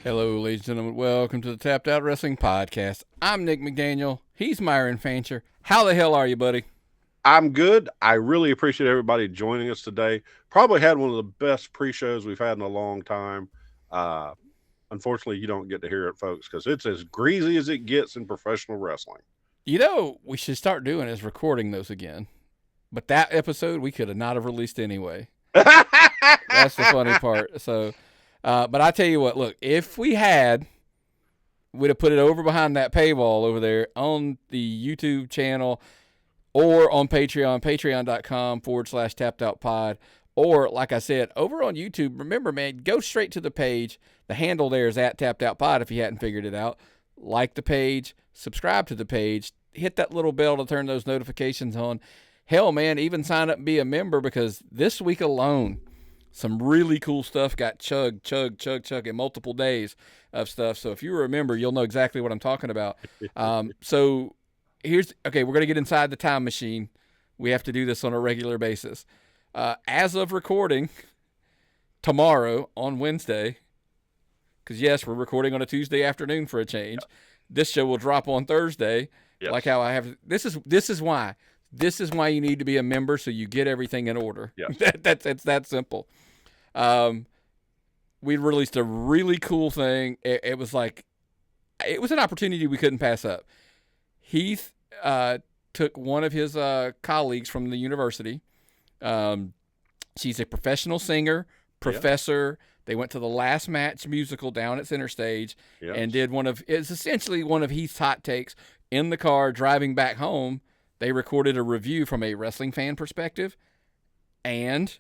Hello, ladies and gentlemen. Welcome to the Tapped Out Wrestling Podcast. I'm Nick McDaniel. He's Myron Fancher. How the hell are you, buddy? I'm good. I really appreciate everybody joining us today. Probably had one of the best pre-shows we've had in a long time. Uh, Unfortunately, you don't get to hear it, folks, because it's as greasy as it gets in professional wrestling. You know, we should start doing is recording those again. But that episode, we could have not have released anyway. That's the funny part. So, but I tell you what, look, if we had, we'd have put it over behind that paywall over there on the YouTube channel or on Patreon, patreon.com/tappedoutpod. Or, like I said, over on YouTube, remember, man, go straight to the page. The handle there is at Tapped Out Pod if you hadn't figured it out. Like the page, subscribe to the page, hit that little bell to turn those notifications on. Hell, man, even sign up and be a member because this week alone, some really cool stuff got chug in multiple days of stuff. So if you remember, you'll know exactly what I'm talking about. So we're going to get inside the time machine. We have to do this on a regular basis. As of recording tomorrow on Wednesday, because yes, we're recording on a Tuesday afternoon for a change. This show will drop on Thursday. Yes. Like how I have. This is why you need to be a member so you get everything in order. Yes. It's that simple. We released a really cool thing. It was an opportunity we couldn't pass up. Heath took one of his colleagues from the university. She's a professional singer, professor. Yeah. They went to the Last Match musical down at Center Stage and did it's essentially one of Heath's hot takes. In the car driving back home, they recorded a review from a wrestling fan perspective and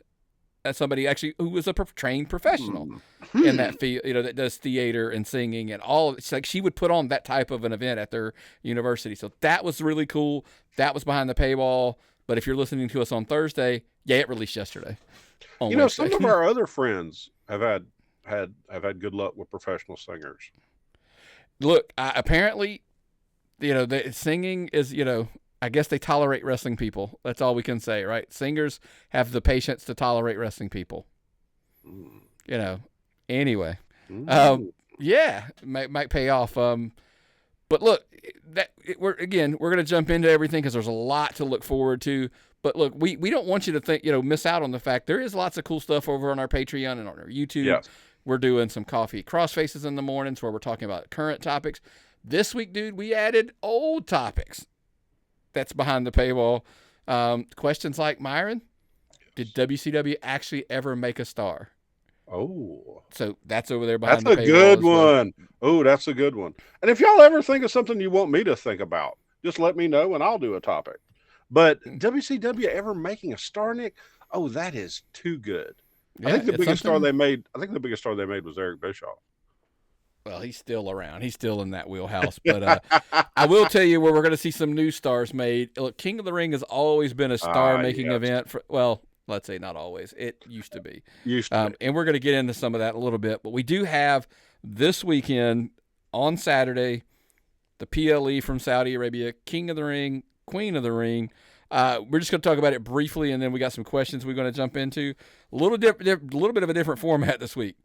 somebody actually who was a trained professional in that field, that does theater and singing and all. It's like she would put on that type of an event at their university. So that was really cool. That was behind the paywall. But if you're listening to us on Thursday, it released yesterday. Some of our other friends have had good luck with professional singers. Look, apparently, the singing is, I guess they tolerate wrestling people. That's all we can say, right? Singers have the patience to tolerate wrestling people. Anyway. Might pay off. But look, we're going to jump into everything because there's a lot to look forward to. But look, we don't want you to think, miss out on the fact there is lots of cool stuff over on our Patreon and on our YouTube. Yes. We're doing some coffee crossfaces in the mornings where we're talking about current topics. This week, dude, we added old topics. That's behind the paywall. Questions like, Myron, did WCW actually ever make a star? Oh. So that's over there behind the paywall. That's a good one. Oh, that's a good one. And if y'all ever think of something you want me to think about, just let me know and I'll do a topic. But WCW ever making a star, Nick? Oh, that is too good. Yeah, I think the biggest star they made was Eric Bischoff. Well, he's still around. He's still in that wheelhouse. But I will tell you where we're going to see some new stars made. Look, King of the Ring has always been a star-making event. Let's say not always. It used to be. And we're going to get into some of that a little bit. But we do have this weekend on Saturday, the PLE from Saudi Arabia, King of the Ring, Queen of the Ring. We're just going to talk about it briefly, and then we got some questions we're going to jump into. A little bit of a different format this week.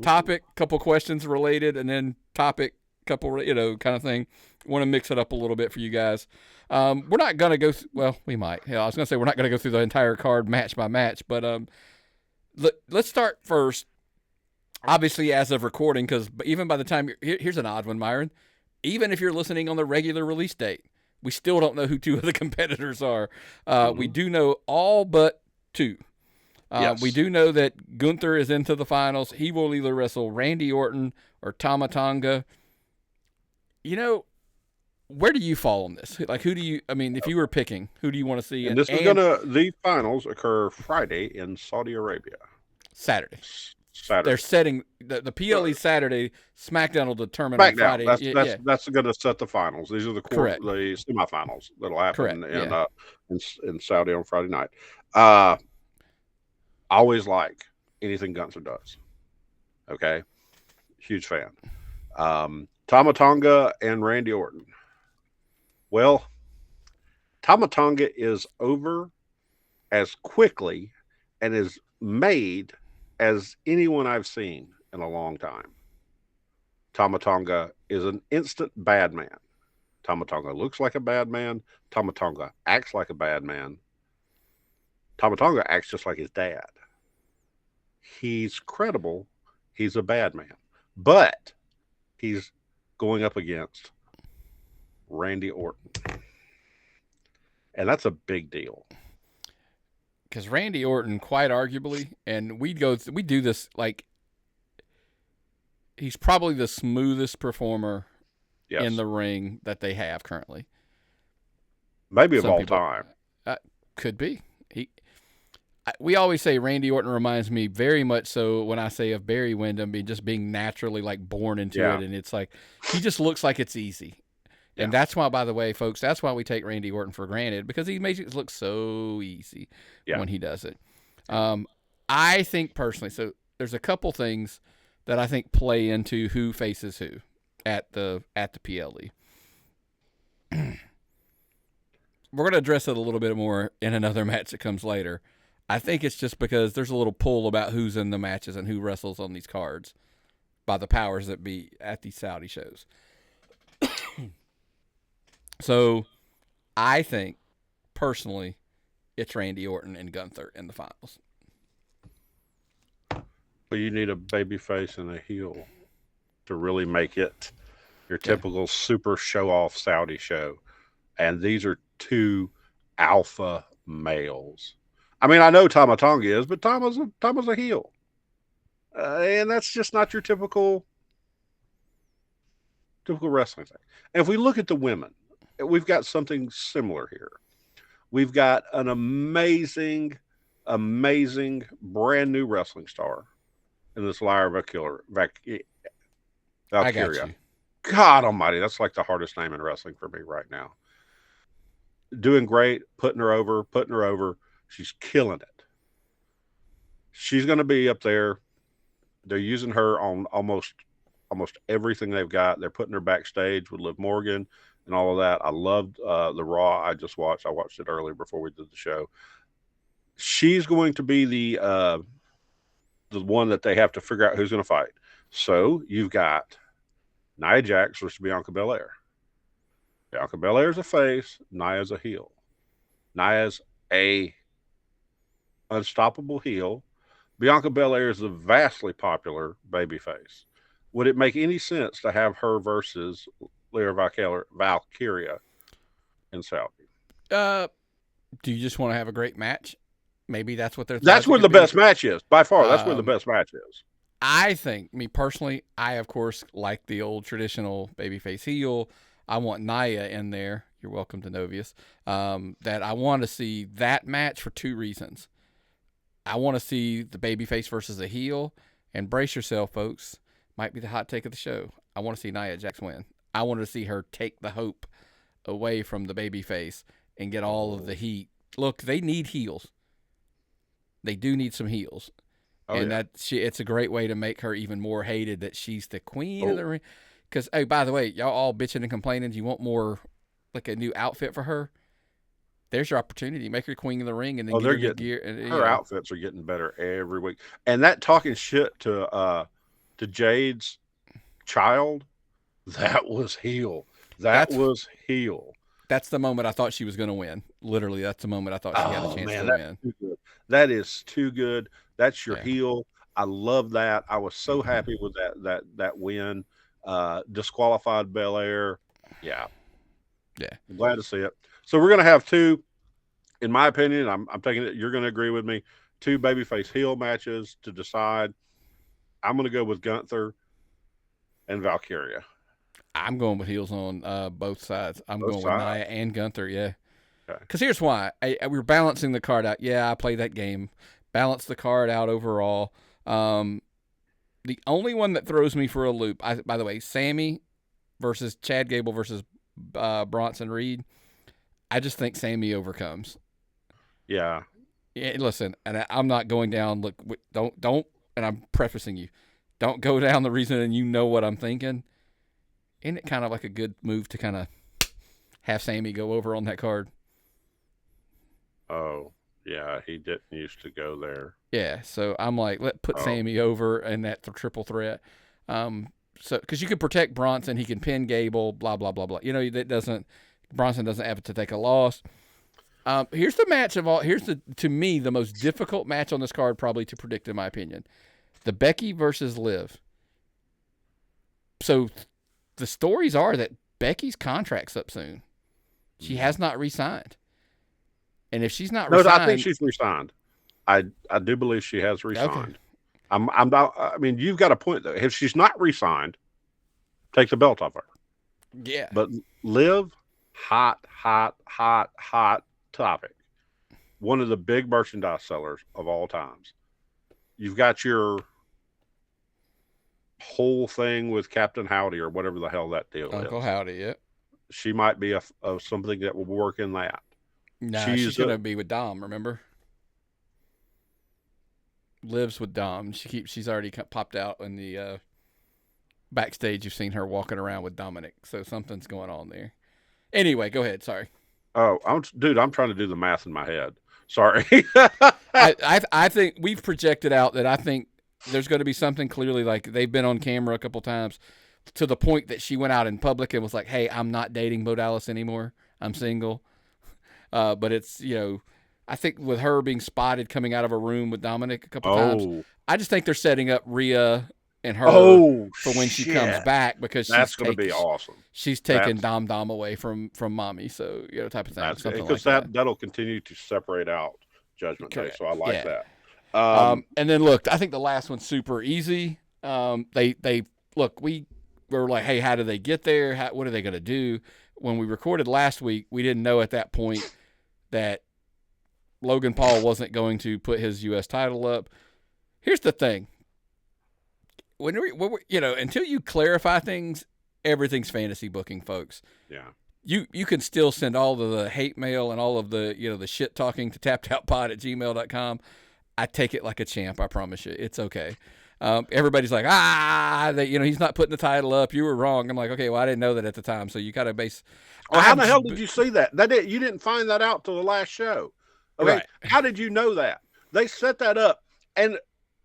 Topic, couple questions related, and then topic, couple, kind of thing. Want to mix it up a little bit for you guys. We're not going to go we might. I was going to say we're not going to go through the entire card match by match, but let's start first. Obviously, as of recording, because even by the time here's an odd one, Myron. Even if you're listening on the regular release date, we still don't know who two of the competitors are. We do know all but two. Yes. We do know that Gunther is into the finals. He will either wrestle Randy Orton or Tama Tonga. Where do you fall on this? Like, if you were picking, who do you want to see? And the finals occur Friday in Saudi Arabia. Saturday. They're setting the PLE Saturday. Smackdown will determine on Friday. That's going to set the finals. These are the semifinals that'll happen in Saudi on Friday night. Always like anything Gunther does. Okay, huge fan. Tama Tonga and Randy Orton. Well, Tama Tonga is over as quickly and is made as anyone I've seen in a long time. Tama Tonga is an instant bad man. Tama Tonga looks like a bad man. Tama Tonga acts like a bad man. Tama Tonga acts just like his dad. He's credible. He's a bad man. But he's going up against Randy Orton. And that's a big deal. Because Randy Orton, quite arguably, and we do this like he's probably the smoothest performer in the ring that they have currently. Maybe of all time. Could be. We always say Randy Orton reminds me very much so when I say of Barry Windham being naturally like born into it, and it's like he just looks like it's easy. Yeah. And that's why, by the way, folks, that's why we take Randy Orton for granted, because he makes it look so easy when he does it. I think personally, so there's a couple things that I think play into who faces who at the PLE. We're going to address it a little bit more in another match that comes later. I think it's just because there's a little pull about who's in the matches and who wrestles on these cards by the powers that be at these Saudi shows. So I think, personally, it's Randy Orton and Gunther in the finals. Well, you need a babyface and a heel to really make it your typical super show-off Saudi show. And these are two alpha males. I mean, I know Tama Tonga is, but Tama's a heel. And that's just not your typical wrestling thing. And if we look at the women, we've got something similar here. We've got an amazing brand new wrestling star in this Lyra Valkyria. God almighty, that's like the hardest name in wrestling for me right now. Doing great, putting her over. She's killing it. She's going to be up there. They're using her on almost everything they've got. They're putting her backstage with Liv Morgan and all of that. I loved the Raw I just watched. I watched it earlier before we did the show. She's going to be the one that they have to figure out who's going to fight. So you've got Nia Jax versus Bianca Belair. Bianca Belair's a face. Nia's a heel. Nia's a unstoppable heel. Bianca Belair is a vastly popular babyface. Would it make any sense to have her versus Lyra Valkyria in Saudi? Do you just want to have a great match? Maybe that's what they're. That's where the best match is by far. That's where the best match is. I think, me personally, I of course like the old traditional babyface heel. I want Nia in there. You're welcome to Novius. That I want to see that match for two reasons. I want to see the babyface versus a heel, and brace yourself, folks. Might be the hot take of the show. I want to see Nia Jax win. I want to see her take the hope away from the babyface and get all of the heat. Look, they need heels. They do need some heels. It's a great way to make her even more hated that she's the queen of the ring. Because, hey, by the way, y'all all bitching and complaining. You want more, like a new outfit for her? There's your opportunity. Make her queen of the ring and then get her good gear. And, her outfits are getting better every week. And that talking shit to Jade's child, that was heel. That was heel. That's the moment I thought she was going to win. Literally, that's the moment I thought she had a chance to win. Too good. That is too good. That's your heel. I love that. I was so happy with that win. Disqualified Belair. Yeah. I'm glad to see it. So we're going to have two, in my opinion, I'm taking it, you're going to agree with me, two babyface heel matches to decide. I'm going to go with Gunther and Valkyria. I'm going with heels on both sides. I'm going with Nia and Gunther, yeah. Because here's why. We're balancing the card out. Yeah, I played that game. Balance the card out overall. The only one that throws me for a loop, by the way, Sammy versus Chad Gable versus Bronson Reed. I just think Sammy overcomes. Yeah. Listen, and I'm not going down. Look, don't. And I'm prefacing you. Don't go down the reason, and you know what I'm thinking. Isn't it kind of like a good move to kind of have Sammy go over on that card? Oh, yeah, he didn't used to go there. Yeah, so I'm like, put Sammy over in that triple threat. so because you can protect Bronson, he can pin Gable, blah blah blah blah. You know Bronson doesn't have to take a loss. Here's the match of all. Here's to me the most difficult match on this card probably to predict in my opinion, the Becky versus Liv. So the stories are that Becky's contract's up soon. She has not re-signed. And if she's not re-signed... I think she's re-signed. I do believe she has re-signed. Okay. I'm not... I mean, you've got a point, though. If she's not re-signed, take the belt off her. Yeah. But Liv, hot topic. One of the big merchandise sellers of all times. You've got your whole thing with Captain Howdy or whatever the hell that deal is. Uncle Howdy, yeah. She might be of something that will work in that. No, she's going to be with Dom, remember? Lives with Dom. She's already popped out in the backstage. You've seen her walking around with Dominic. So something's going on there. Anyway, go ahead. Sorry. Oh, I'm trying to do the math in my head. Sorry. I think we've projected out that I think there's going to be something clearly like they've been on camera a couple times to the point that she went out in public and was like, hey, I'm not dating Bo Dallas anymore. I'm single. But it's, I think with her being spotted coming out of a room with Dominic a couple times, I just think they're setting up Rhea and her for when she comes back because that's going to be awesome. She's taking Dom away from mommy, so type of thing. Because that'll continue to separate out Judgment Day, so I like that. And then look, I think the last one's super easy. They look, we were like, hey, how do they get there? What are they going to do? When we recorded last week, we didn't know at that point that Logan Paul wasn't going to put his U.S. title up. Here's the thing. Until you clarify things, everything's fantasy booking, folks. Yeah. You can still send all of the hate mail and all of the, the shit talking to tappedoutpod@gmail.com. I take it like a champ, I promise you. It's okay. Everybody's like, he's not putting the title up. You were wrong. I'm like, okay, well, I didn't know that at the time. So you got to base. Well, how the hell did you see that? You didn't find that out till the last show. Okay. Right. How did you know that? They set that up. And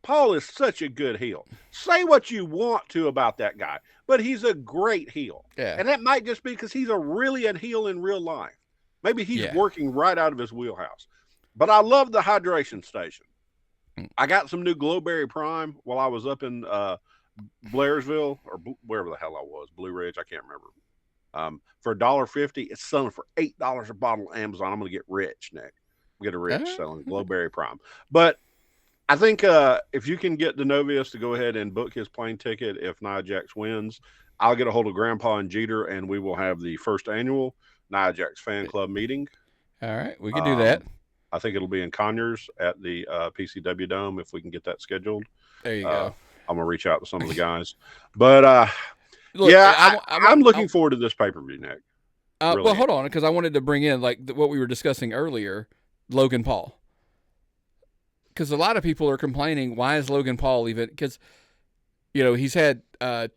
Paul is such a good heel. Say what you want to about that guy, but he's a great heel. Yeah. And that might just be because he's really a heel in real life. Maybe he's working right out of his wheelhouse. But I love the hydration station. I got some new Glowberry Prime while I was up in Blairsville or wherever the hell I was, Blue Ridge, I can't remember. For $1.50, it's selling for $8 a bottle on Amazon. I'm going to get rich, Nick. Get a rich selling Glowberry Prime. But I think if you can get Denovius to go ahead and book his plane ticket, if Nia Jax wins, I'll get a hold of Grandpa and Jeter, and we will have the first annual Nia Jax fan club meeting. All right, we can do that. I think it'll be in Conyers at the PCW Dome if we can get that scheduled. There you go. I'm going to reach out to some of the guys. But, look, I'm looking forward to this pay-per-view, Nick. Really. Well, hold on, because I wanted to bring in what we were discussing earlier, Logan Paul. Because a lot of people are complaining, why is Logan Paul even – because, he's had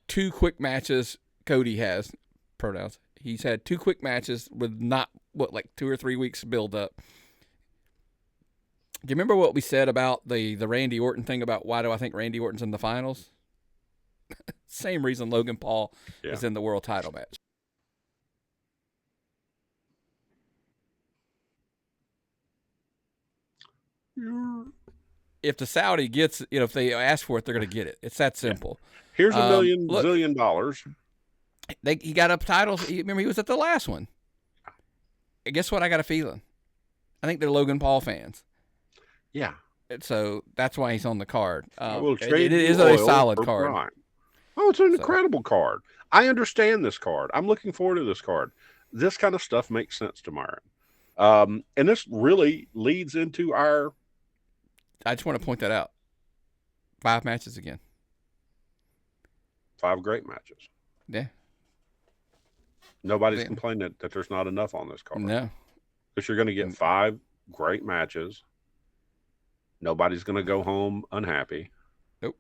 2 quick matches. Cody has pronouns. He's had 2 quick matches with not, 2 or 3 weeks build up. Do you remember what we said about the Randy Orton thing about why do I think Randy Orton's in the finals? Same reason Logan Paul is in the world title match. If the Saudi gets, if they ask for it, they're going to get it. It's that simple. Here's $1 zillion. He got up titles. Remember, he was at the last one. And guess what? I got a feeling. I think they're Logan Paul fans. Yeah. So that's why he's on the card. It is a solid card. Brian. Oh, it's an incredible card. I understand this card. I'm looking forward to this card. This kind of stuff makes sense to Myron. And this really leads into our... I just want to point that out. 5 matches again. 5 great matches. Yeah. Nobody's complaining that there's not enough on this card. No. Because you're going to get 5 great matches. Nobody's going to go home unhappy. Nope.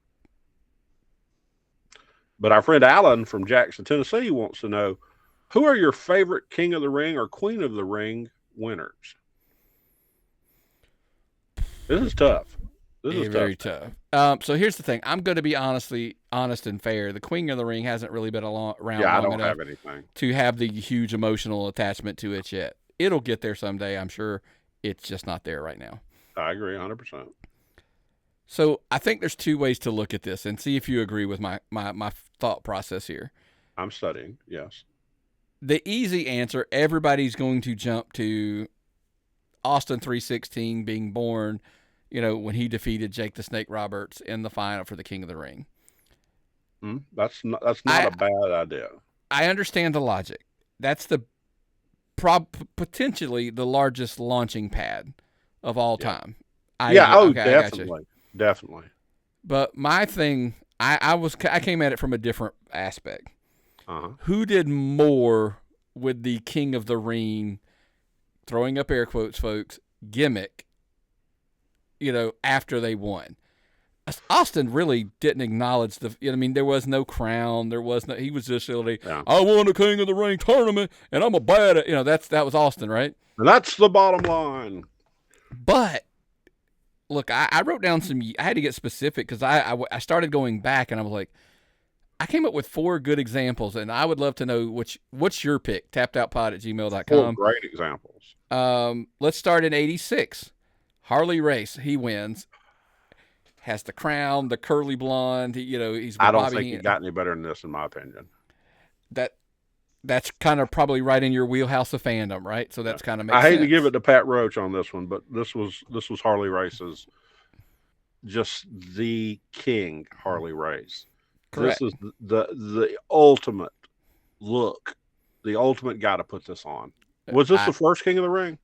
But our friend Alan from Jackson, Tennessee wants to know, who are your favorite King of the Ring or Queen of the Ring winners? This is tough. This is very tough. tough. So here's the thing. I'm going to be honest and fair. The Queen of the Ring hasn't really been around Yeah, I long don't enough have anything. to have the huge emotional attachment to it yet. It'll get there someday, I'm sure. It's just not there right now. I agree 100%. So I think there's two ways to look at this and see if you agree with my thought process here. I'm studying. Yes. The easy answer, everybody's going to jump to Austin 316 being born, when he defeated Jake the Snake Roberts in the final for the King of the Ring. That's not a bad idea. I understand the logic. That's the potentially the largest launching pad of all time. Definitely. Definitely. But my thing, I came at it from a different aspect. Who did more with the King of the Ring, throwing up air quotes, folks, gimmick, after they won? Austin really didn't acknowledge there was no crown. He was just really, I won the King of the Ring tournament and I'm a bad at, that was Austin, right? And that's the bottom line. But look, I wrote down I had to get specific because I started going back and I was like, I came up with 4 good examples, and I would love to know what's your pick, tappedoutpod@gmail.com. 4 great examples. Let's start in 86. Harley Race, he wins. Has the crown, the curly blonde. He's. I don't think he got any better than this, in my opinion. That's kind of probably right in your wheelhouse of fandom, right? So that's kind of makes I hate sense. to give it to Pat Roach on this one, but this was Harley Race's, just the king Harley Race. Correct. This is the ultimate look. The ultimate guy to put this on. Was this the first King of the Ring?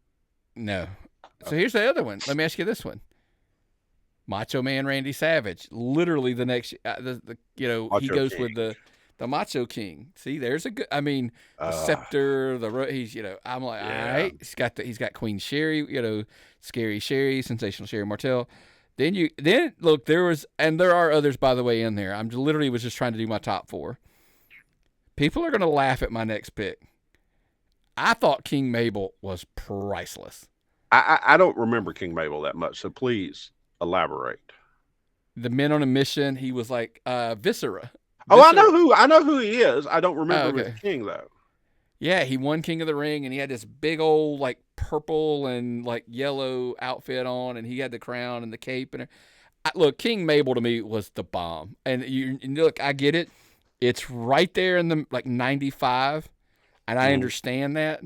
No. So here's the other one. Let me ask you this one. Macho Man Randy Savage. Literally the next, he goes King. With the Macho King. See, there's a good. The scepter. He's. I'm like, all right. He's got Queen Sherry. Scary Sherry, Sensational Sherry Martel. Then look, there are others, by the way, in there. I'm literally was just trying to do my top 4. People are going to laugh at my next pick. I thought King Mabel was priceless. I don't remember King Mabel that much, so please elaborate. The Men on a Mission. He was like Viscera. Oh, I know who he is. I don't remember his king though. Yeah, he won King of the Ring, and he had this big old like purple and like yellow outfit on, and he had the crown and the cape. And look, King Mabel to me was the bomb. And look, I get it. It's right there in the like 95, and I understand that.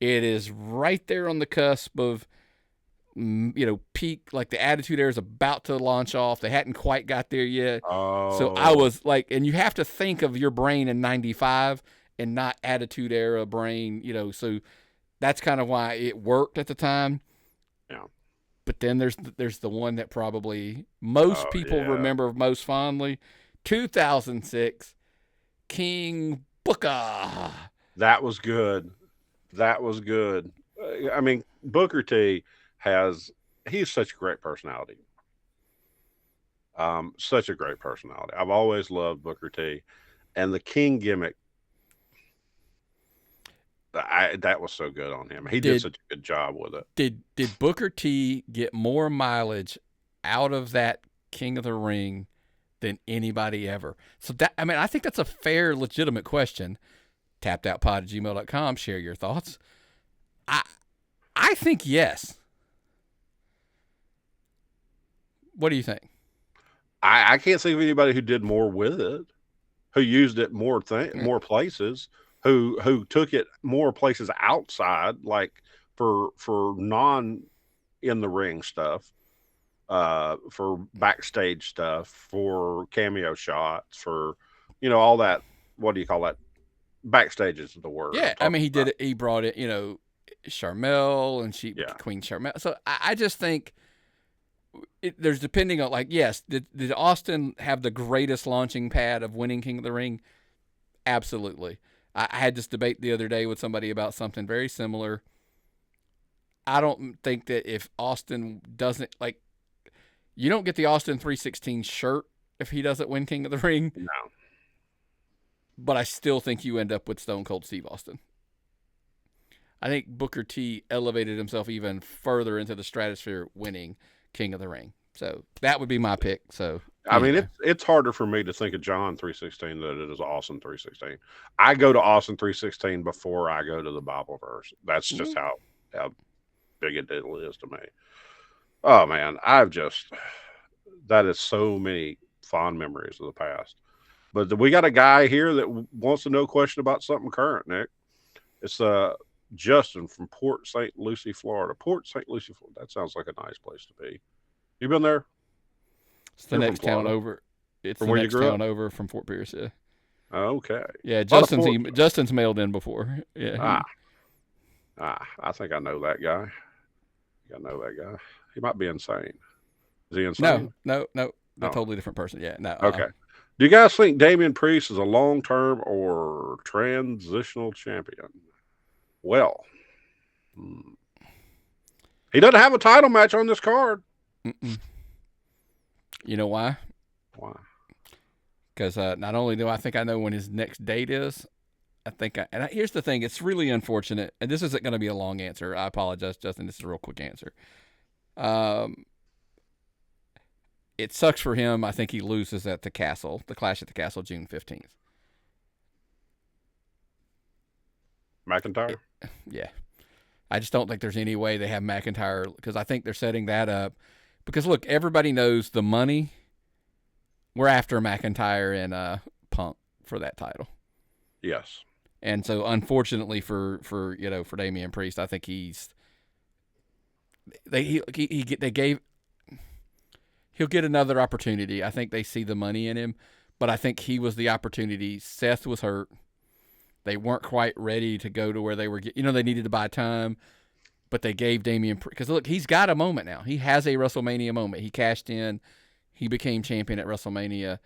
It is right there on the cusp of peak. Like the Attitude Era is about to launch off. They hadn't quite got there yet. So I was like, and you have to think of your brain in 95 and not Attitude Era brain, so that's kind of why it worked at the time. Yeah. But then there's the one that probably most people remember most fondly, 2006, King Booker. That was good. Booker T he's such a great personality. Such a great personality. I've always loved Booker T, and the King gimmick. That was so good on him. He did such a good job with it. Did Booker T get more mileage out of that King of the Ring than anybody ever? So I think that's a fair, legitimate question. tappedoutpod@gmail.com. Share your thoughts. I think yes. What do you think? I can't think of anybody who did more with it, who used it more places, who took it more places outside, like for non in the ring stuff, for backstage stuff, for cameo shots, for all that. What do you call that? Backstage is the word. Yeah, he did it. He brought it. Charmel and Queen Charmel. So I just think there's depending on yes, did Austin have the greatest launching pad of winning King of the Ring? Absolutely. I had this debate the other day with somebody about something very similar. I don't think that if Austin doesn't you don't get the Austin 316 shirt if he doesn't win King of the Ring. No. But I still think you end up with Stone Cold Steve Austin. I think Booker T elevated himself even further into the stratosphere winning King of the Ring. So that would be my pick. So I mean, it's harder for me to think of John 316 than it is Austin 316. I go to Austin 316 before I go to the Bible verse. That's just how big a deal it is to me. Oh man, that is so many fond memories of the past. But we got a guy here that wants to know a question about something current, Nick. It's Justin from Port St. Lucie, Florida. Port St. Lucie, Florida. That sounds like a nice place to be. You been there? It's the next town over. It's the next town over from Fort Pierce. Yeah. Okay. Yeah, Justin's mailed in before. Yeah. I think I know that guy. He might be insane. Is he insane? No. A totally different person. Yeah. No. Okay. Do you guys think Damian Priest is a long-term or transitional champion? Well, he doesn't have a title match on this card. Mm-mm. You know why? Why? Because not only do I think I know when his next date is, here's the thing. It's really unfortunate, and this isn't going to be a long answer. I apologize, Justin. This is a real quick answer. It sucks for him. I think he loses at the Clash at the Castle, June 15th. McIntyre? Yeah. I just don't think there's any way they have McIntyre, because I think they're setting that up. Because, look, everybody knows the money. We're after McIntyre and Punk for that title. Yes. And so, unfortunately for Damian Priest, I think he'll get another opportunity. I think they see the money in him, but I think he was the opportunity. Seth was hurt. They weren't quite ready to go to where they were. They needed to buy time, but they gave Damian because look, he's got a moment now. He has a WrestleMania moment. He cashed in. He became champion at WrestleMania.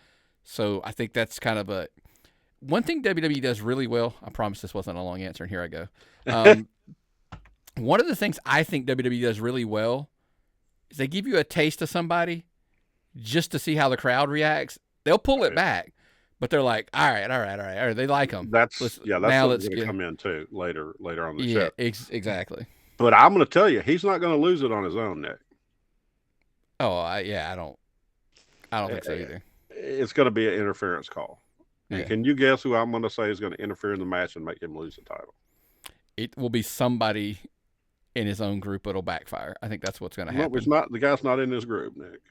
So I think that's kind of one thing WWE does really well. I promise this wasn't a long answer, and here I go. One of the things I think WWE does really well is they give you a taste of somebody just to see how the crowd reacts. They'll pull it back, but they're like, all right. They like them. That's going to come in too later on the show. Exactly. But I'm going to tell you, he's not going to lose it on his own, Nick. Oh, I don't think so either. It's going to be an interference call. And can you guess who I'm going to say is going to interfere in the match and make him lose the title? It will be somebody in his own group. It'll backfire. I think that's what's going to happen. No, it's not. The guy's not in his group, Nick.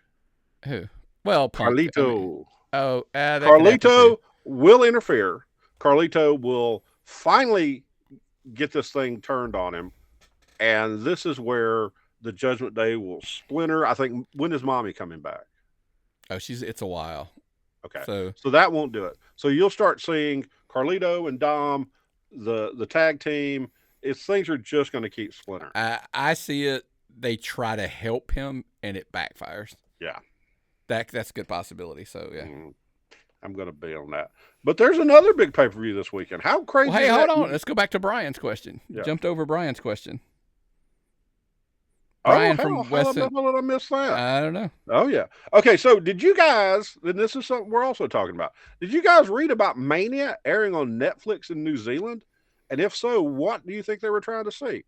Who? Well, Punk. Carlito. Carlito will interfere. Carlito will finally get this thing turned on him. And this is where the Judgment Day will splinter. I think, when is Mommy coming back? Oh, it's a while. Okay. So that won't do it. So you'll start seeing Carlito and Dom, the tag team. Things are just going to keep splintering. I see it. They try to help him, and it backfires. Yeah. That's a good possibility. So, yeah. I'm going to be on that. But there's another big pay-per-view this weekend. How crazy is that? Hold on. Let's go back to Brian's question. Yeah. Jumped over Brian's question. Brian from West End. How did I miss that? I don't know. Oh, yeah. Okay, so did you guys, and this is something we're also talking about, did you guys read about Mania airing on Netflix in New Zealand? And if so, what do you think they were trying to see?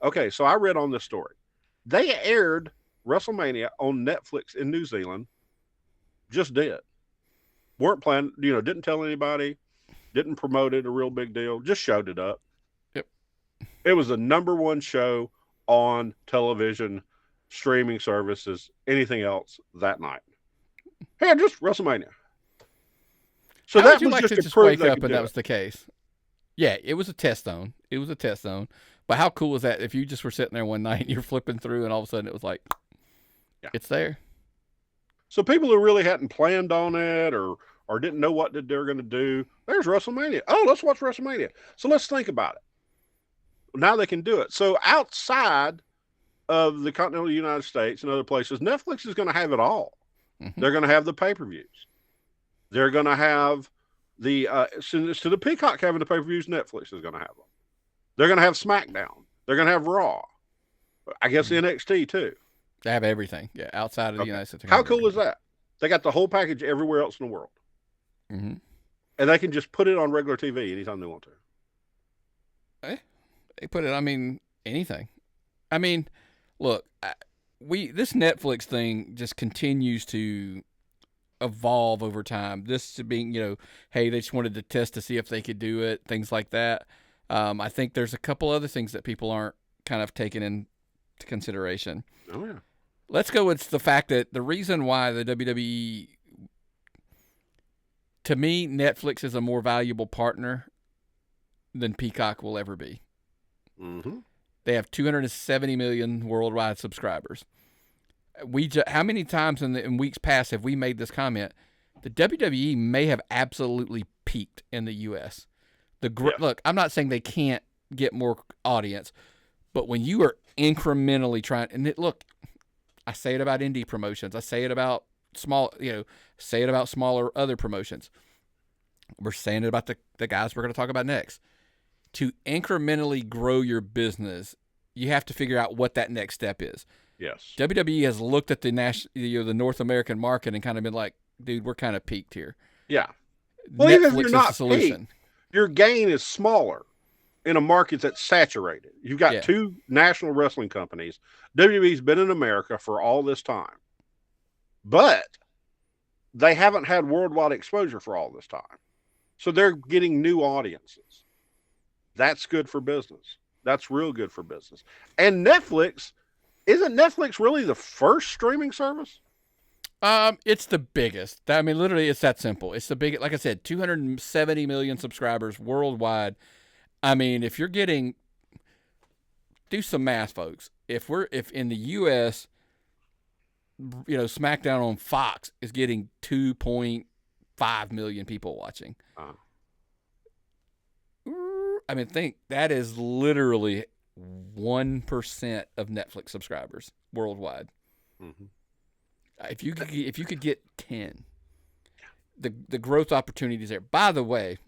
Okay, so I read on this story. They aired WrestleMania on Netflix in New Zealand, just did. Weren't planning, didn't tell anybody, didn't promote it, a real big deal, just showed it up. Yep. It was the #1 show on television, streaming services, anything else that night. Hey, just WrestleMania. So that was just to prove wake up and that was the case. Yeah, it was a test zone. But how cool is that if you just were sitting there one night and you're flipping through and all of a sudden it was like, it's there. So people who really hadn't planned on it or didn't know what they're going to do, there's WrestleMania. Oh, let's watch WrestleMania. So let's think about it. Now they can do it. So outside of the continental United States and other places, Netflix is going to have it all. Mm-hmm. They're going to have the pay-per-views. They're going to have so the Peacock having the pay-per-views, Netflix is going to have them. They're going to have SmackDown. They're going to have Raw. I guess NXT too. They have everything. Yeah, outside of the United States. How cool is that? They got the whole package everywhere else in the world. Mm-hmm. And they can just put it on regular TV anytime they want to. They put it, anything. Look, this Netflix thing just continues to evolve over time. This being, hey, they just wanted to test to see if they could do it, things like that. I think there's a couple other things that people aren't kind of taking into consideration. Oh, yeah. Let's go with the fact that the reason why the WWE, to me, Netflix is a more valuable partner than Peacock will ever be. Mm-hmm. They have 270 million worldwide subscribers. How many times in weeks past have we made this comment? The WWE may have absolutely peaked in the U.S. Look, I'm not saying they can't get more audience, but when you are incrementally trying, and look, I say it about indie promotions. I say it about smaller other promotions. We're saying it about the guys we're going to talk about next. To incrementally grow your business, you have to figure out what that next step is. Yes. WWE has looked at the North American market and kind of been like, dude, we're kind of peaked here. Yeah. Well, Netflix even if you're not is the solution. peaked, your gain is smaller in a market that's saturated. You've got two national wrestling companies. WWE's been in America for all this time, but they haven't had worldwide exposure for all this time. So they're getting new audiences. That's good for business. That's real good for business. And Netflix, isn't Netflix really the first streaming service? It's the biggest. I mean, literally, it's that simple. It's the biggest. Like I said, 270 million subscribers worldwide. I mean, if you're getting, do some math, folks. If in the U.S., Smackdown on Fox is getting 2.5 million people watching. I mean, think that is literally 1% of Netflix subscribers worldwide. Mm-hmm. If you could get 10, the growth opportunities there. By the way,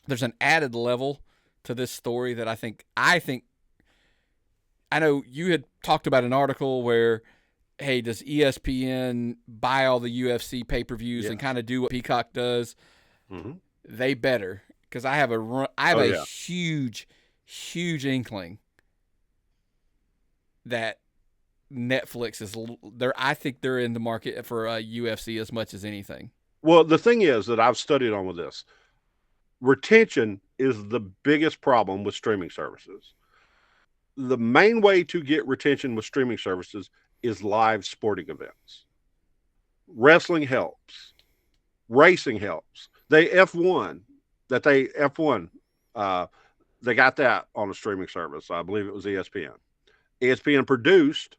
there's an added level to this story that I think I know you had talked about an article where, hey, does ESPN buy all the UFC pay-per-views and kind of do what Peacock does? Mm-hmm. They better, because I have a huge inkling that Netflix is there. I think they're in the market for UFC as much as anything. Well, the thing is that I've studied on with this. Retention is the biggest problem with streaming services. The main way to get retention with streaming services is live sporting events. Wrestling helps. Racing helps. They got that on a streaming service. I believe it was ESPN. ESPN produced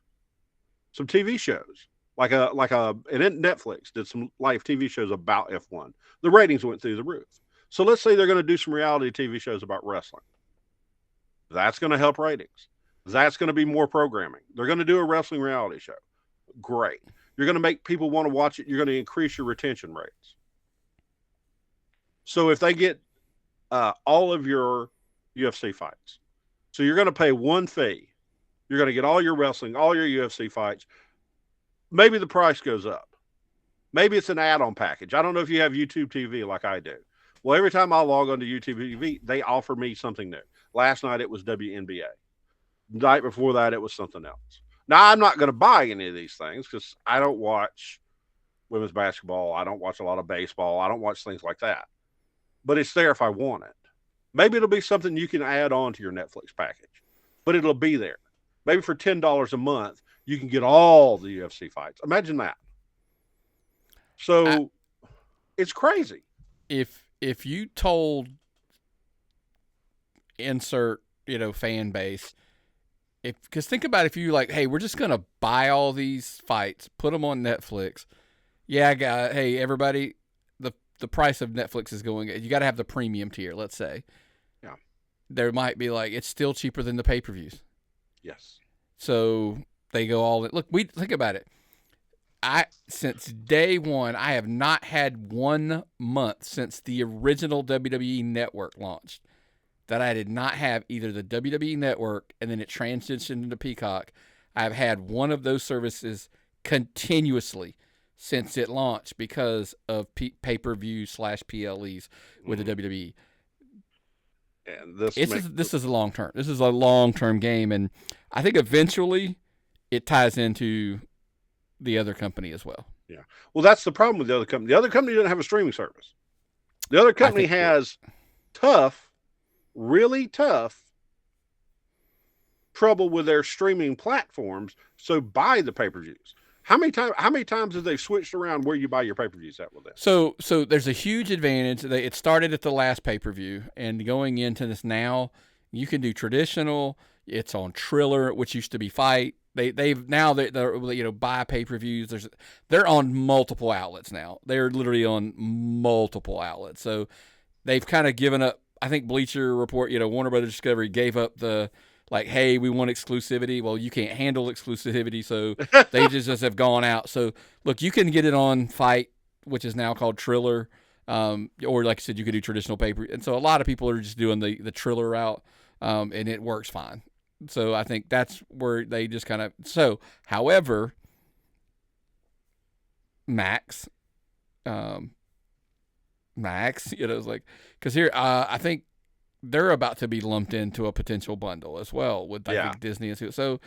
some TV shows, and then Netflix did some live TV shows about F1. The ratings went through the roof. So let's say they're going to do some reality TV shows about wrestling. That's going to help ratings. That's going to be more programming. They're going to do a wrestling reality show. Great. You're going to make people want to watch it. You're going to increase your retention rates. So if they get all of your UFC fights, so you're going to pay one fee. You're going to get all your wrestling, all your UFC fights. Maybe the price goes up. Maybe it's an add-on package. I don't know if you have YouTube TV like I do. Well, every time I log on to YouTube TV, they offer me something new. Last night, it was WNBA. The night before that, it was something else. Now, I'm not going to buy any of these things because I don't watch women's basketball. I don't watch a lot of baseball. I don't watch things like that. But it's there if I want it. Maybe it'll be something you can add on to your Netflix package. But it'll be there. Maybe for $10 a month, you can get all the UFC fights. Imagine that. So it's crazy. If you told insert, fan base, because think about if you like, hey, we're just going to buy all these fights, put them on Netflix. Yeah, hey, everybody, the price of Netflix is going, you got to have the premium tier, let's say. Yeah. There might be it's still cheaper than the pay-per-views. Yes. So they go all in. Look, think about it. Since day one, I have not had 1 month since the original WWE Network launched that I did not have either the WWE Network and then it transitioned into Peacock. I've had one of those services continuously since it launched because of pay-per-view /PLEs with the WWE. And this is a long term. This is a long-term game, and I think eventually it ties into the other company as well. Yeah. Well, that's the problem with the other company. The other company doesn't have a streaming service. The other company has really tough trouble with their streaming platforms. So buy the pay-per-views. How many times have they switched around where you buy your pay-per-views at with this? So there's a huge advantage. It started at the last pay-per-view, and going into this now, you can do traditional. It's on Triller, which used to be Fight. They've now they're buy pay-per-views. They're on multiple outlets now. They're literally on multiple outlets. So they've kind of given up. I think Bleacher Report, Warner Brothers Discovery gave up the hey, we want exclusivity. Well, you can't handle exclusivity, so they just have gone out. So look, you can get it on Fight, which is now called Triller, or like I said, you could do traditional pay-per. And so a lot of people are just doing the Triller route, and it works fine. So I think that's where they just kind of however, Max, it's like, because here I think they're about to be lumped into a potential bundle as well with I think Disney and so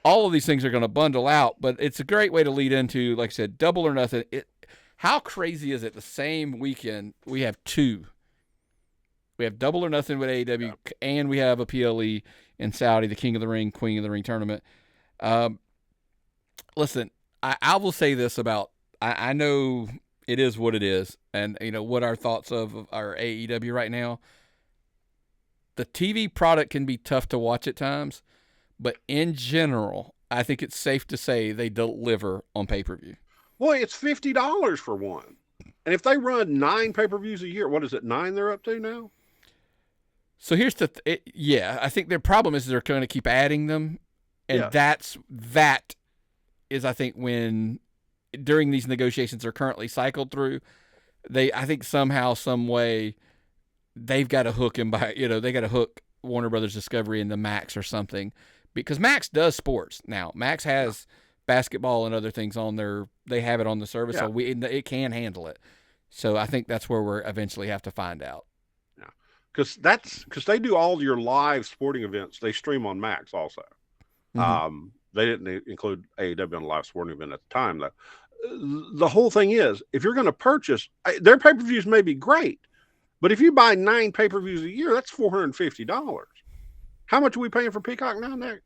all of these things are going to bundle out, but it's a great way to lead into, like I said, Double or Nothing. How crazy is it? The same weekend we have two. We have Double or Nothing with AEW, and we have a PLE in Saudi, the King of the Ring, Queen of the Ring tournament. Listen, I will say this about, I know it is what it is, and what our thoughts of our AEW right now. The TV product can be tough to watch at times, but in general, I think it's safe to say they deliver on pay-per-view. Well, it's $50 for one. And if they run 9 pay-per-views a year, what is it, 9 they're up to now? So here's I think their problem is they're going to keep adding them, and that is, I think, when during these negotiations are currently cycled through, I think somehow, some way, they've got to hook him by, they got to hook Warner Brothers Discovery into Max or something, because Max does sports now. Max has basketball and other things on there. They have it on the service, so it can handle it. So I think that's where we're eventually have to find out. Yeah, because they do all your live sporting events. They stream on Max also. Mm-hmm. They didn't include AEW on a live sporting event at the time, though. The whole thing is, if you're going to purchase, their pay-per-views may be great, but if you buy 9 pay-per-views a year, that's $450. How much are we paying for Peacock now, Nick?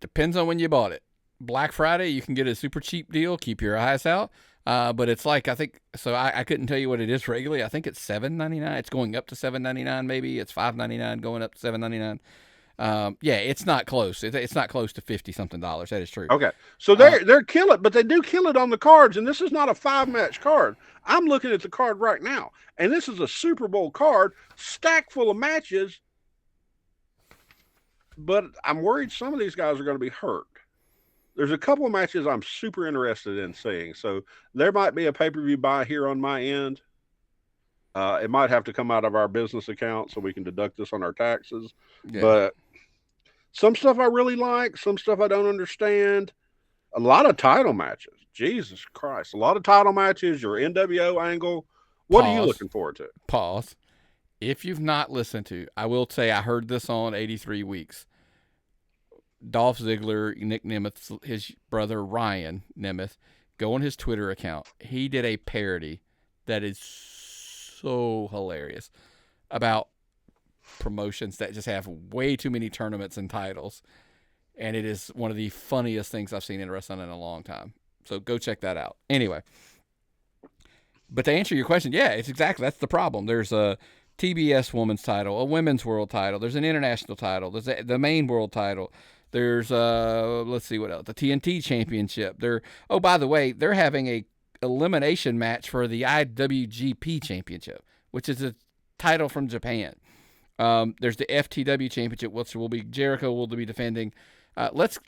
Depends on when you bought it. Black Friday, you can get a super cheap deal. Keep your eyes out. But it's like, I think, so I couldn't tell you what it is regularly. I think it's $7.99. It's going up to $7.99 maybe. It's $5.99 going up to $7.99. It's not close. It's not close to $50-something. That is true. Okay, so they're kill it, but they do kill it on the cards, and this is not a 5-match card. I'm looking at the card right now, and this is a Super Bowl card stacked full of matches. But I'm worried some of these guys are going to be hurt. There's a couple of matches I'm super interested in seeing, so there might be a pay-per-view buy here on my end. It might have to come out of our business account so we can deduct this on our taxes. Yeah. But some stuff I really like, some stuff I don't understand. A lot of title matches. Jesus Christ. A lot of title matches, your NWO angle. What are you looking forward to? Pause. If you've not listened to, I will say I heard this on 83 Weeks. Dolph Ziggler, Nick Nemeth, his brother Ryan Nemeth, go on his Twitter account. He did a parody that is so hilarious about promotions that just have way too many tournaments and titles, and it is one of the funniest things I've seen in wrestling in a long time. So go check that out. Anyway, but to answer your question, that's the problem. There's a TBS women's title, a women's world title. There's an international title. There's the main world title. There's let's see what else. The TNT Championship. By the way, they're having a elimination match for the IWGP Championship, which is a title from Japan. There's the FTW Championship, which will be Jericho will be defending. Let's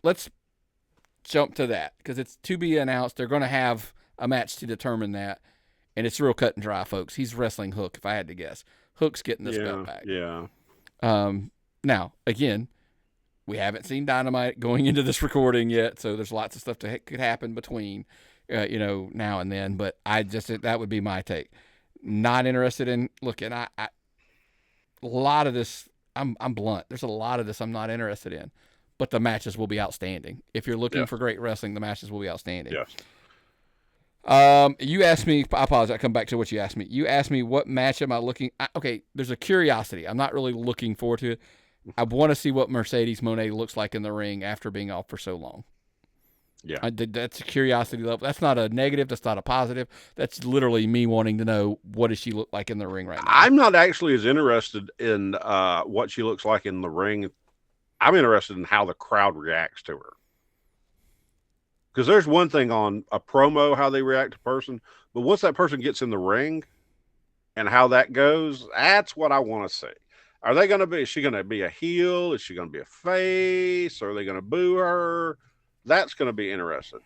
jump to that because it's to be announced. They're going to have a match to determine that, and it's real cut and dry, folks. He's wrestling Hook, if I had to guess. Hook's getting this belt back. Yeah. Now, again, we haven't seen Dynamite going into this recording yet, so there's lots of stuff could happen between, now and then. But that would be my take. Not interested in looking. I a lot of this. I'm blunt. There's a lot of this I'm not interested in. but the matches will be outstanding. If you're looking Yes. for great wrestling, the matches will be outstanding. Yes. You asked me, I apologize, I come back to what you asked me. You asked me what match am I looking okay, there's a curiosity. I'm not really looking forward to it. I want to see what Mercedes Moné looks like in the ring after being off for so long. Yeah. That's a curiosity level. That's not a negative. That's not a positive. That's literally me wanting to know, what does she look like in the ring right now? I'm not actually as interested in what she looks like in the ring. I'm interested in how the crowd reacts to her. Because there's one thing on a promo, how they react to a person, but once that person gets in the ring and how that goes, that's what I want to see. Are they going to be, is she going to be a heel? Is she going to be a face? Are they going to boo her? That's going to be interesting.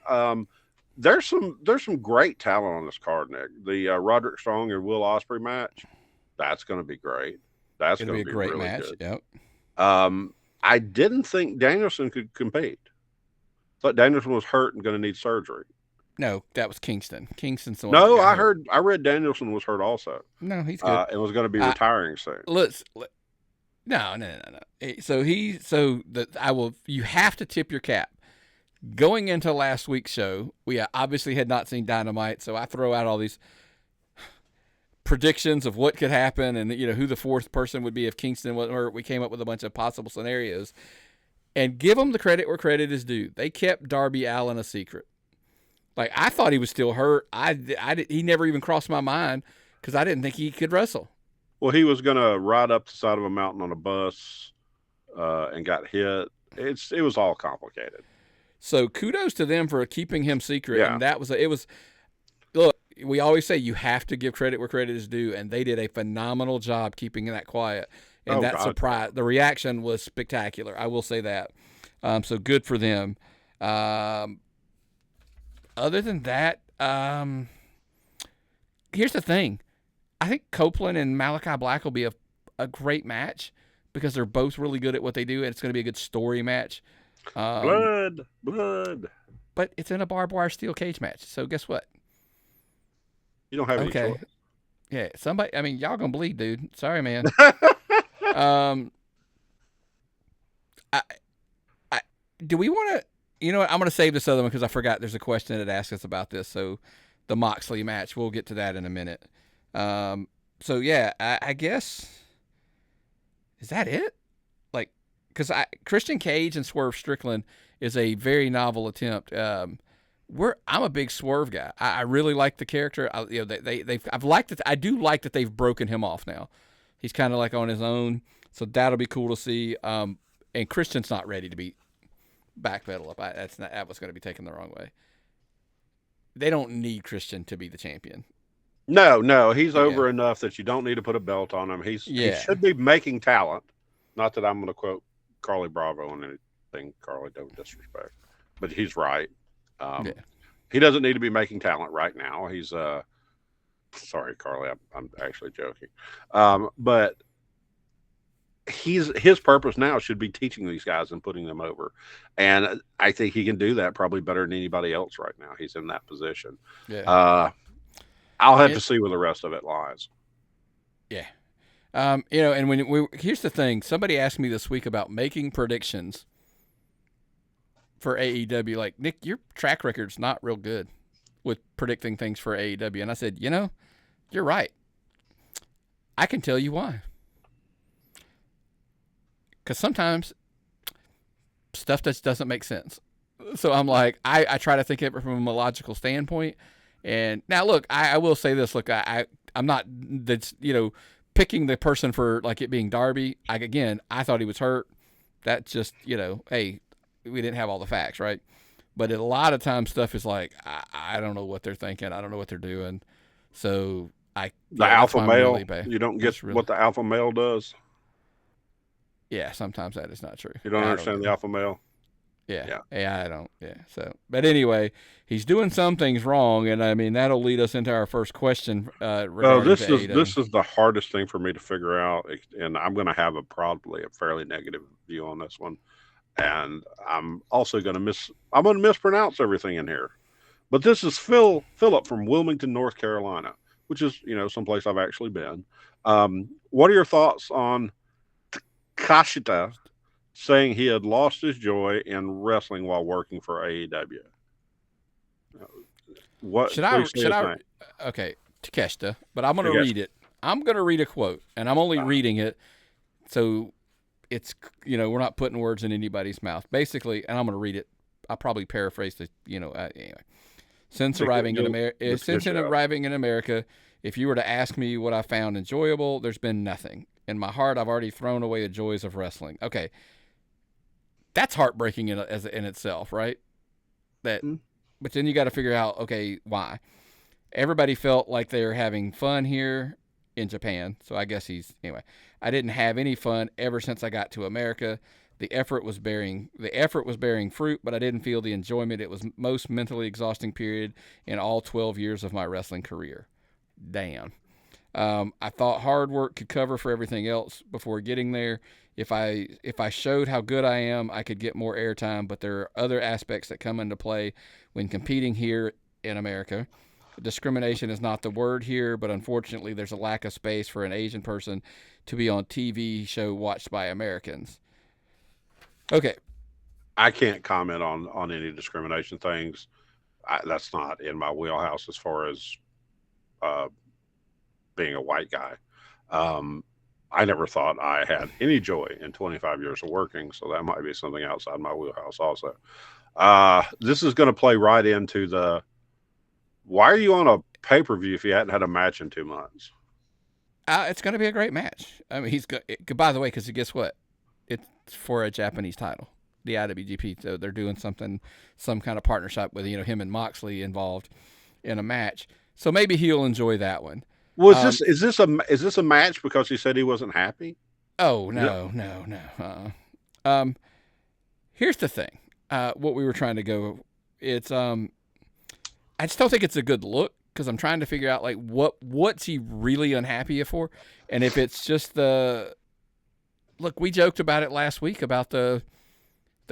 There's some great talent on this card, Nick. The Roderick Strong and Will Ospreay match, that's going to be great. That's going to be a great really match. Good. Yep. I didn't think Danielson could compete. Thought Danielson was hurt and going to need surgery. No, that was Kingston. Kingston's the one. No, I read Danielson was hurt also. No, he's good. And was going to be retiring soon. No. You have to tip your cap. Going into last week's show, we obviously had not seen Dynamite, so I throw out all these predictions of what could happen and who the fourth person would be if Kingston wasn't hurt. We came up with a bunch of possible scenarios. And give them the credit where credit is due. They kept Darby Allin a secret. Like, I thought he was still hurt. He never even crossed my mind because I didn't think he could wrestle. Well, he was going to ride up the side of a mountain on a bus and got hit. It was all complicated. So kudos to them for keeping him secret. Yeah. And look, we always say you have to give credit where credit is due, and they did a phenomenal job keeping that quiet. And surprise, the reaction was spectacular. I will say that. So good for them. Other than that, here's the thing. I think Copeland and Malachi Black will be a great match because they're both really good at what they do, and it's going to be a good story match. Blood. But it's in a barbed wire steel cage match. So guess what? You don't have any choice. Yeah, somebody. I mean, y'all gonna bleed, dude. Sorry, man. Do we want to? You know what? I'm going to save this other one because I forgot there's a question that asked us about this. So the Moxley match, we'll get to that in a minute. So yeah, I guess, is that it? Like, because Christian Cage and Swerve Strickland is a very novel attempt. I'm a big Swerve guy. I really like the character. I've liked it. I do like that they've broken him off now. He's kind of like on his own. So that'll be cool to see. And Christian's not ready to be backpedal up. That was going to be taken the wrong way. They don't need Christian to be the champion. No, he's over enough that you don't need to put a belt on him. He should be making talent. Not that I'm going to quote Carly Bravo on anything. Carly, don't disrespect, but he's right. He doesn't need to be making talent right now. He's sorry, Carly, I'm actually joking. But his purpose now should be teaching these guys and putting them over. And I think he can do that probably better than anybody else right now. He's in that position. Yeah. I'll have to see where the rest of it lies. Yeah. And here's the thing. Somebody asked me this week about making predictions for AEW. Like, Nick, your track record's not real good with predicting things for AEW. And I said, you're right. I can tell you why. Because sometimes stuff just doesn't make sense. So I'm like, I try to think of it from a logical standpoint. And now, look, I will say this. Look, I'm not that's picking the person for like it being Darby. I thought he was hurt. That's just hey, we didn't have all the facts, right? But a lot of times stuff is like I don't know what they're thinking. I don't know what they're doing. So the alpha male. You don't get what the alpha male does. Yeah, sometimes that is not true. You don't understand the alpha male? Yeah, I don't. Yeah. So, but anyway, he's doing some things wrong, and I mean that'll lead us into our first question. This is the hardest thing for me to figure out, and I'm going to have probably a fairly negative view on this one, and I'm also going to mispronounce everything in here. But this is Philip from Wilmington, North Carolina, which is someplace I've actually been. What are your thoughts on Takeshita saying he had lost his joy in wrestling while working for AEW. What? Please say his name. Okay, Takeshita, but I'm going to Takeshita. read it. I'm going to read a quote, and I'm only reading it, so it's, we're not putting words in anybody's mouth. Basically, and I'm going to read it. I'll probably paraphrase the, anyway. Since arriving in America, if you were to ask me what I found enjoyable, there's been nothing. In my heart, I've already thrown away the joys of wrestling. Okay, that's heartbreaking in itself, right? But then you got to figure out, okay, why? Everybody felt like they were having fun here in Japan, so I guess anyway. I didn't have any fun ever since I got to America. The effort was bearing fruit, but I didn't feel the enjoyment. It was most mentally exhausting period in all 12 years of my wrestling career. Damn. I thought hard work could cover for everything else before getting there. If I showed how good I am, I could get more airtime, but there are other aspects that come into play when competing here in America. Discrimination is not the word here, but unfortunately there's a lack of space for an Asian person to be on TV show watched by Americans. Okay. I can't comment on any discrimination things. That's not in my wheelhouse as far as being a white guy. I never thought I had any joy in 25 years of working, so that might be something outside my wheelhouse also. This is going to play right into why are you on a pay-per-view if you hadn't had a match in 2 months? It's going to be a great match. I mean, by the way, because guess what? It's for a Japanese title, the IWGP. So they're doing some kind of partnership with him and Moxley involved in a match. So maybe he'll enjoy that one. Well, is this a match because he said he wasn't happy? Oh no. Here's the thing. What we were trying to go, it's I just don't think it's a good look because I'm trying to figure out like what's he really unhappy for, and if it's just look, we joked about it last week about the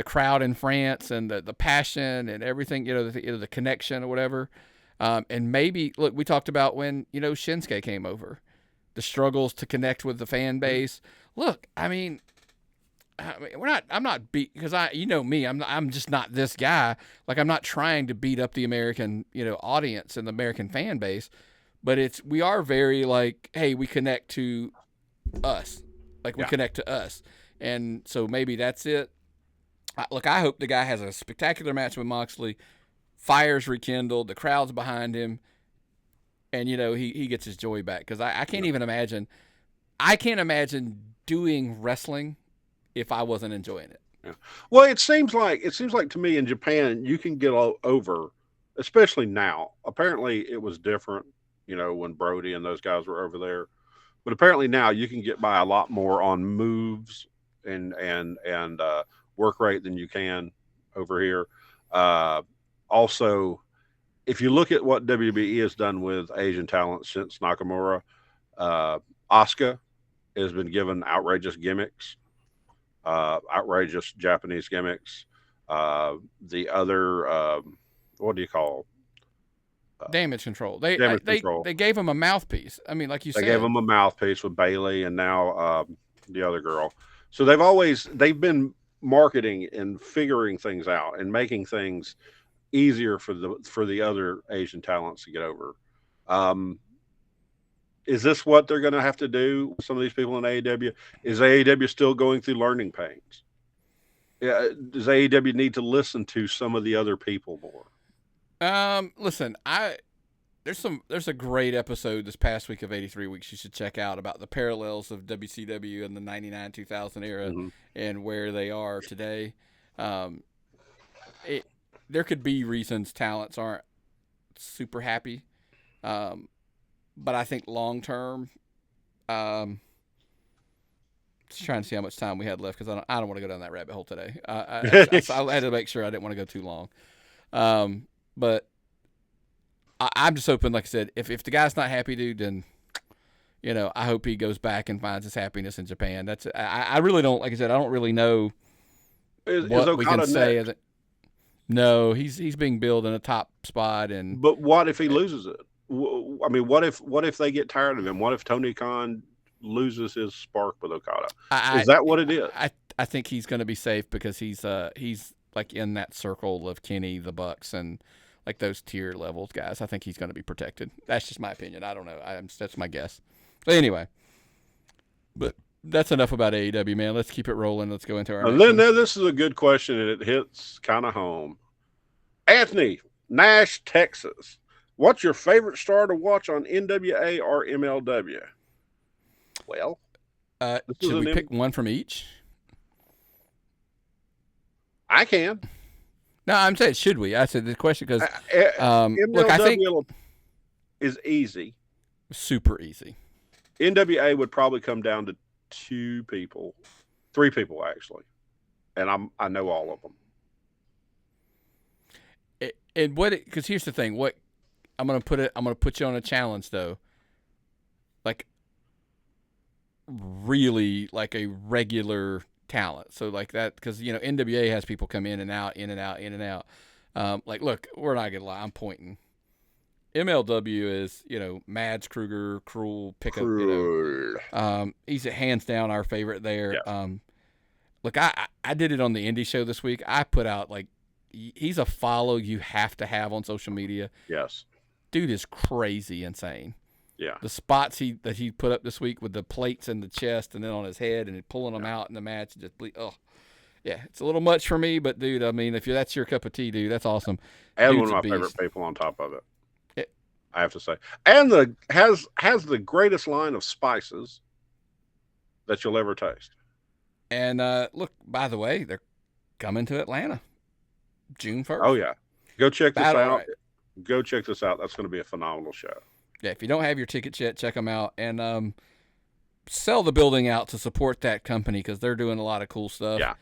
crowd in France and the passion and everything, the connection or whatever. And maybe, look, we talked about when, Shinsuke came over, the struggles to connect with the fan base. Look, I'm not because me, I'm just not this guy. Like, I'm not trying to beat up the American, audience and the American fan base, but we are very like, hey, we connect to us. Like, we connect to us. And so maybe that's it. Look, I hope the guy has a spectacular match with Moxley, fire's rekindled, the crowd's behind him, and, he gets his joy back. Because I can't even imagine. I can't imagine doing wrestling if I wasn't enjoying it. Yeah. Well, it seems like to me in Japan, you can get over, especially now. Apparently, it was different, when Brody and those guys were over there. But apparently now you can get by a lot more on moves and work rate than you can over here. Also, if you look at what WWE has done with Asian talent since Nakamura, Asuka has been given outrageous gimmicks, outrageous Japanese gimmicks. The other, what do you call? Damage control. They gave him a mouthpiece. I mean, like you said, they gave him a mouthpiece with Bailey and now the other girl. So they've been marketing and figuring things out and making things easier for the other Asian talents to get over. Is this what they're going to have to do with some of these people in AEW? Is AEW still going through learning pains? Yeah, does AEW need to listen to some of the other people more? Listen, there's a great episode this past week of 83 Weeks you should check out about the parallels of WCW in the 99-2000 era and where they are today. There could be reasons talents aren't super happy. But I think long term, just trying to see how much time we had left because I don't want to go down that rabbit hole today. I had to make sure I didn't want to go too long. But I'm just hoping, like I said, if the guy's not happy, dude, then I hope he goes back and finds his happiness in Japan. That's I really don't, like I said, I don't really know what we can say. No, he's being billed in a top spot, but what if he loses it? I mean, what if they get tired of him? What if Tony Khan loses his spark with Okada? Is that what it is? I think he's going to be safe because he's like in that circle of Kenny, the Bucks, and like those tier levels guys. I think he's going to be protected. That's just my opinion. I don't know. That's my guess. But anyway, but that's enough about AEW, man. Let's keep it rolling. Let's go into our next one. This is a good question, and it hits kind of home. Anthony, Nash, Texas. What's your favorite star to watch on NWA or MLW? Well, should we pick one from each? I can. No, I'm saying should we? I said the question because look, I think is easy, super easy. NWA would probably come down to 3 people actually, and I know all of them. And because here's the thing, what I'm gonna put you on a challenge though, like really like a regular talent. So like that, because NWA has people come in and out. Like, look, we're not gonna lie, I'm pointing. MLW is Mads Kruger, Cruel pickup. He's hands down our favorite there. Yes. Look, I did it on the indie show this week. I put out like he's a follow you have to have on social media. Yes, dude is crazy insane. Yeah, the spots that he put up this week with the plates in the chest and then on his head and pulling them out in the match, just yeah, it's a little much for me, but dude, I mean, if that's your cup of tea, dude, that's awesome. And one of my favorite people on top of it. I have to say, and has the greatest line of spices that you'll ever taste. And look, by the way, they're coming to Atlanta June 1st. Oh yeah, go check this out. Right. Go check this out. That's going to be a phenomenal show. Yeah, if you don't have your tickets yet, check them out and sell the building out to support that company because they're doing a lot of cool stuff. Yeah.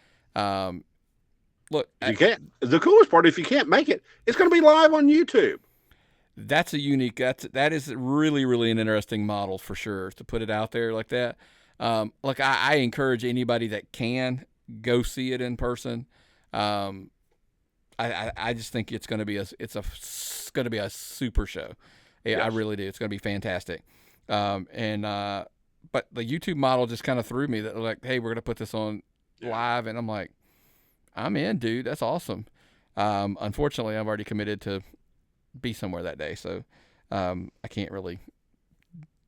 Look, you can't. The coolest part, if you can't make it, it's going to be live on YouTube. That's a unique. That is really, really an interesting model for sure to put it out there like that. Look, I encourage anybody that can go see it in person. I just think it's going to be a super show. Yeah, yes. I really do. It's going to be fantastic. But the YouTube model just kind of threw me that like, hey, we're going to put this on live, and I'm like, I'm in, dude. That's awesome. Unfortunately, I've already committed to be somewhere that day, so I can't really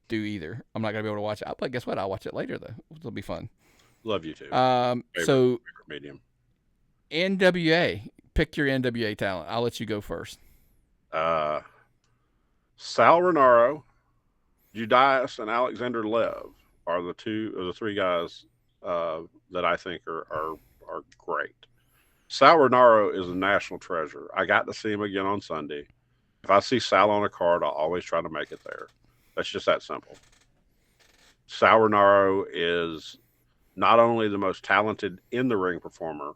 do either. I'm not gonna be able to watch it. But guess what? I'll watch it later though. It'll be fun. Love you too. Favorite medium. NWA. Pick your NWA talent. I'll let you go first. Sal Rinauro, Judas, and Alexander Lev are the 3 guys that I think are great. Sal Rinauro is a national treasure. I got to see him again on Sunday. If I see Sal on a card, I'll always try to make it there. That's just that simple. Sal Rinauro is not only the most talented in-the-ring performer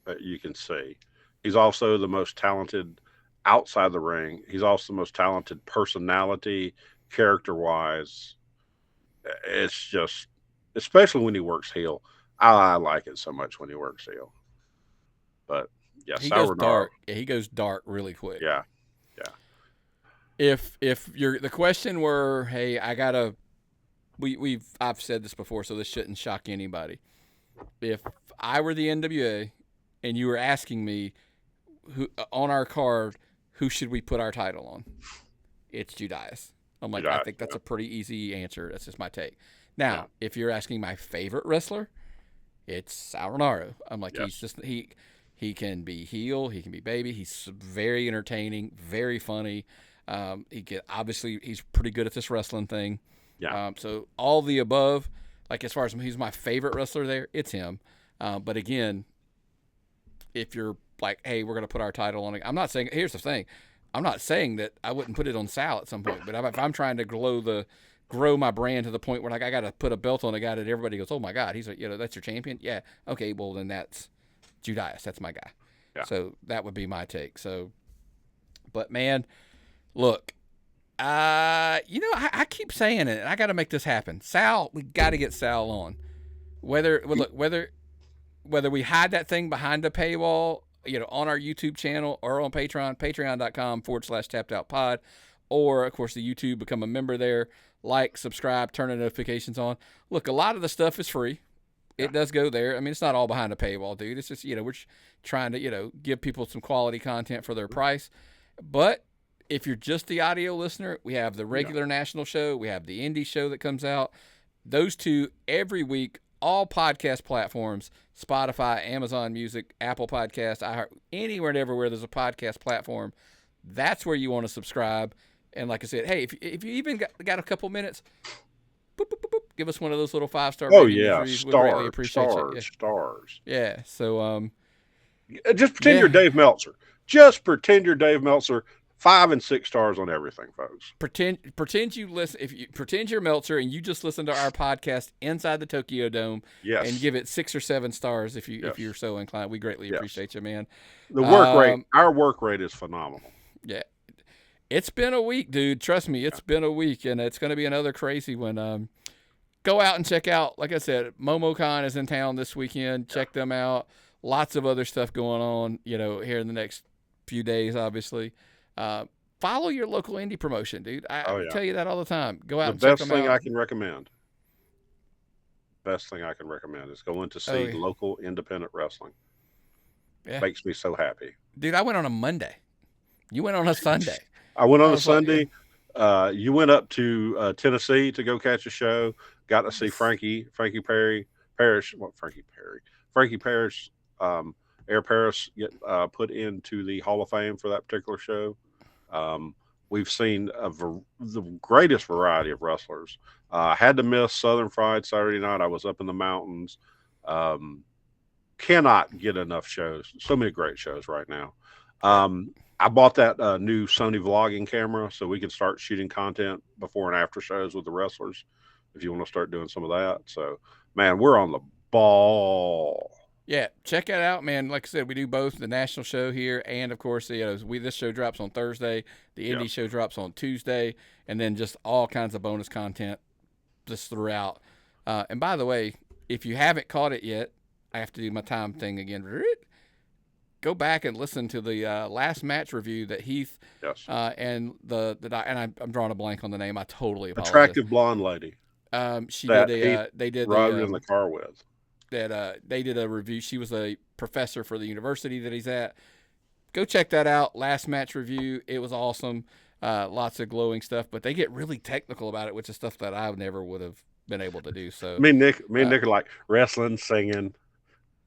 that you can see, he's also the most talented outside the ring. He's also the most talented personality, character-wise. It's just, especially when he works heel. I like it so much when he works heel. But yeah, he goes dark. Yeah, he goes dark really quick. Yeah. If the question were, hey, I've said this before, so this shouldn't shock anybody. If I were the NWA and you were asking me who on our card, who should we put our title on? It's Judas. I'm like, I think that's a pretty easy answer. That's just my take. Now, if you're asking my favorite wrestler, it's Sal Rinauro. I'm like, he's just he can be heel, he can be baby. He's very entertaining, very funny. He's pretty good at this wrestling thing. Yeah. So all the above, like as far as he's my favorite wrestler there, it's him. But again, if you're like, hey, we're going to put our title on it. I'm not saying, here's the thing. I'm not saying that I wouldn't put it on Sal at some point, but if I'm trying to grow my brand to the point where like I got to put a belt on a guy that everybody goes, oh my God, he's that's your champion. Yeah. Okay. Well then that's Judas. That's my guy. Yeah. So that would be my take. So, but man, look, I keep saying it, and I got to make this happen. Sal, we got to get Sal on. Whether we hide that thing behind the paywall, on our YouTube channel or on Patreon, patreon.com/tappedoutpod, or of course the YouTube, become a member there, like, subscribe, turn the notifications on. Look, a lot of the stuff is free. it does go there. I mean, it's not all behind a paywall, dude. It's just, we're trying to, give people some quality content for their price. But if you're just the audio listener, we have the regular national show. We have the indie show that comes out. Those two every week, all podcast platforms, Spotify, Amazon Music, Apple Podcasts, iHeart, anywhere and everywhere there's a podcast platform. That's where you want to subscribe. And like I said, hey, if you even got a couple minutes, boop, boop, boop, boop, give us one of those little 5-star reviews. We greatly appreciate Stars. Yeah. So just pretend you're Dave Meltzer. Just pretend you're Dave Meltzer. 5 and 6 stars on everything, folks. Pretend you listen. If you pretend you're Meltzer and you just listen to our podcast inside the Tokyo Dome, and give it 6 or 7 stars if you're so inclined. We greatly appreciate you, man. The work rate, our work rate is phenomenal. Yeah, it's been a week, dude. Trust me, it's been a week, and it's going to be another crazy one. Go out and check out. Like I said, MomoCon is in town this weekend. Check them out. Lots of other stuff going on. Here in the next few days, obviously. Follow your local indie promotion, dude. I tell you that all the time. Go out and check them out. The best thing I can recommend. Best thing I can recommend is going to see local independent wrestling. Yeah. Makes me so happy. Dude, I went on a Monday. You went on a Sunday. I went on a Sunday. You went up to Tennessee to go catch a show. Got to see Frankie Parrish, Air Paris get put into the Hall of Fame for that particular show. We've seen the greatest variety of wrestlers. I had to miss Southern Fried Saturday night. I was up in the mountains. Cannot get enough shows. So many great shows right now. I bought that new Sony vlogging camera so we can start shooting content before and after shows with the wrestlers if you want to start doing some of that. So, man, we're on the ball. Yeah, check it out, man. Like I said, we do both the national show here, and of course, this show drops on Thursday, the indie show drops on Tuesday, and then just all kinds of bonus content just throughout. And by the way, if you haven't caught it yet, I have to do my time thing again. Go back and listen to the last match review that Heath and I'm drawing a blank on the name. I totally apologize. Attractive blonde lady. They did in the car with. That they did a review. She was a professor for the university that he's at. Go check that out. Last match review. It was awesome. Lots of glowing stuff, but they get really technical about it, which is stuff that I never would have been able to do. So me and Nick are like wrestling, singing.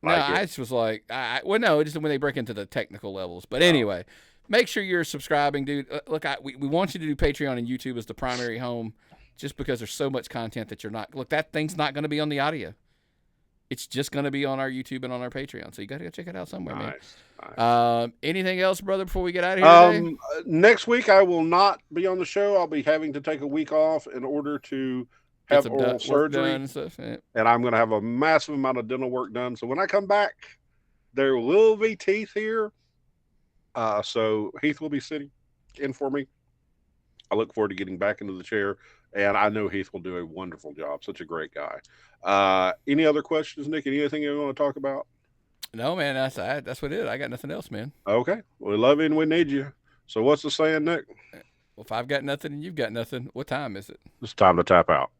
I just was like, just when they break into the technical levels. But anyway, make sure you're subscribing, dude. Look, we want you to do Patreon and YouTube as the primary home, just because there's so much content that you're not. Look, that thing's not going to be on the audio. It's just going to be on our YouTube and on our Patreon. So you got to go check it out somewhere, man. Anything else, brother, before we get out of here today? Next week, I will not be on the show. I'll be having to take a week off in order to have oral surgery. And stuff. Yeah. And I'm going to have a massive amount of dental work done. So when I come back, there will be teeth here. So Heath will be sitting in for me. I look forward to getting back into the chair. And I know Heath will do a wonderful job. Such a great guy. Any other questions, Nick? Anything you want to talk about? No, man. That's what it is. I got nothing else, man. Okay. We love you and we need you. So what's the saying, Nick? Well, if I've got nothing and you've got nothing, what time is it? It's time to tap out.